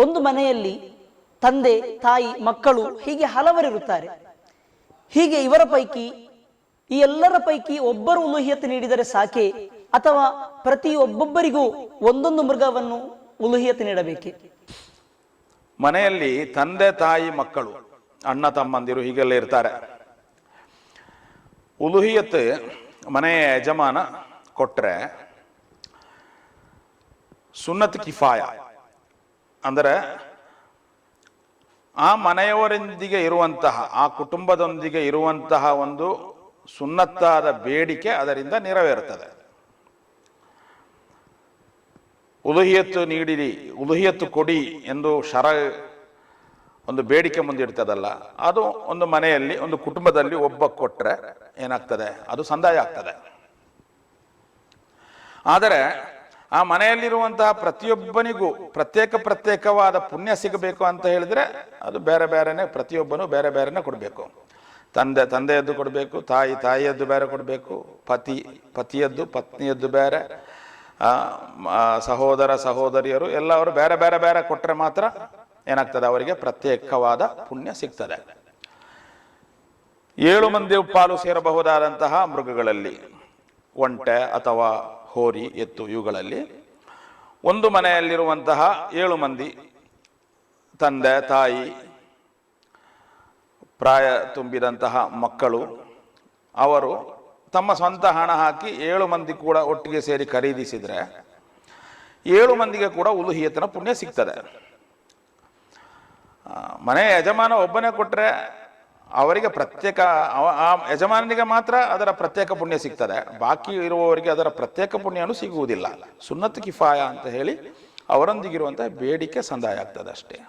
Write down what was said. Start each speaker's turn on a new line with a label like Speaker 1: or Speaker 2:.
Speaker 1: ಒಂದು ಮನೆಯಲ್ಲಿ ತಂದೆ, ತಾಯಿ, ಮಕ್ಕಳು ಹೀಗೆ ಹಲವರಿರುತ್ತಾರೆ. ಹೀಗೆ ಇವರ ಪೈಕಿ, ಈ ಎಲ್ಲರ ಪೈಕಿ ಒಬ್ಬರು ಉಲುಹಿಯತ್ ನೀಡಿದರೆ ಸಾಕೆ, ಅಥವಾ ಪ್ರತಿ ಒಬ್ಬೊಬ್ಬರಿಗೂ ಒಂದೊಂದು ಮೃಗವನ್ನು ಉಲುಹಿಯತ್ ನೀಡಬೇಕೆ?
Speaker 2: ಮನೆಯಲ್ಲಿ ತಂದೆ, ತಾಯಿ, ಮಕ್ಕಳು, ಅಣ್ಣ ತಮ್ಮಂದಿರು ಹೀಗೆಲ್ಲ ಇರ್ತಾರೆ. ಉಲುಹಿಯತ್ ಮನೆಯ ಯಜಮಾನ ಕೊಟ್ರೆ ಸುನ್ನತ್ ಕಿಫಾಯ ಅಂದರೆ ಆ ಮನೆಯವರೊಂದಿಗೆ ಇರುವಂತಹ, ಆ ಕುಟುಂಬದೊಂದಿಗೆ ಇರುವಂತಹ ಒಂದು ಸುನ್ನತ್ತಾದ ಬೇಡಿಕೆ ಅದರಿಂದ ನೆರವೇರುತ್ತದೆ. ಉಲುಹಿಯತ್ತು ನೀಡಿರಿ, ಉಲುಹಿಯತ್ತು ಕೊಡಿ ಎಂದು ಒಂದು ಬೇಡಿಕೆ ಮುಂದಿಡ್ತದಲ್ಲ, ಅದು ಒಂದು ಮನೆಯಲ್ಲಿ, ಒಂದು ಕುಟುಂಬದಲ್ಲಿ ಒಬ್ಬ ಕೊಟ್ಟರೆ ಏನಾಗ್ತದೆ, ಅದು ಸಂದಾಯ ಆಗ್ತದೆ. ಆದರೆ ಆ ಮನೆಯಲ್ಲಿರುವಂತಹ ಪ್ರತಿಯೊಬ್ಬನಿಗೂ ಪ್ರತ್ಯೇಕವಾದ ಪುಣ್ಯ ಸಿಗಬೇಕು ಅಂತ ಹೇಳಿದ್ರೆ ಅದು ಬೇರೆ ಬೇರೆನೆ, ಪ್ರತಿಯೊಬ್ಬನು ಬೇರೆ ಬೇರೆನೆ ಕೊಡಬೇಕು. ತಂದೆಯದ್ದು ಕೊಡಬೇಕು, ತಾಯಿಯದ್ದು ಬೇರೆ ಕೊಡಬೇಕು, ಪತಿಯದ್ದು ಪತ್ನಿಯದ್ದು ಬೇರೆ, ಸಹೋದರ ಸಹೋದರಿಯರು ಎಲ್ಲವರು ಬೇರೆ ಬೇರೆ ಬೇರೆ ಕೊಟ್ಟರೆ ಮಾತ್ರ ಏನಾಗ್ತದೆ, ಅವರಿಗೆ ಪ್ರತ್ಯೇಕವಾದ ಪುಣ್ಯ ಸಿಗ್ತದೆ. 7 ಮಂದಿ ಪಾಲು ಸೇರಬಹುದಾದಂತಹ ಮೃಗಗಳಲ್ಲಿ, ಒಂಟೆ ಅಥವಾ ಹೋರಿ, ಎತ್ತು, ಇವುಗಳಲ್ಲಿ ಒಂದು ಮನೆಯಲ್ಲಿರುವಂತಹ 7 ಮಂದಿ ತಂದೆ, ತಾಯಿ, ಪ್ರಾಯ ತುಂಬಿದಂತಹ ಮಕ್ಕಳು, ಅವರು ತಮ್ಮ ಸ್ವಂತ ಹಣ ಹಾಕಿ 7 ಮಂದಿ ಕೂಡ ಒಟ್ಟಿಗೆ ಸೇರಿ ಖರೀದಿಸಿದ್ರೆ 7 ಮಂದಿಗೆ ಕೂಡ ಉಲುಹಿಯತನ ಪುಣ್ಯ ಸಿಗ್ತದೆ. ಮನೆಯ ಯಜಮಾನ ಒಬ್ಬನೇ ಕೊಟ್ಟರೆ ಅವರಿಗೆ ಪ್ರತ್ಯೇಕ, ಆ ಯಜಮಾನನಿಗೆ ಮಾತ್ರ ಅದರ ಪ್ರತ್ಯೇಕ ಪುಣ್ಯ ಸಿಗ್ತದೆ, ಬಾಕಿ ಇರುವವರಿಗೆ ಅದರ ಪ್ರತ್ಯೇಕ ಪುಣ್ಯನೂ ಸಿಗುವುದಿಲ್ಲ. ಸುನ್ನತ್ ಕಿಫಾಯ ಅಂತ ಹೇಳಿ ಅವರೊಂದಿಗಿರುವಂತಹ ಬೇಡಿಕೆ ಸಂದಾಯ ಆಗ್ತದೆ ಅಷ್ಟೇ.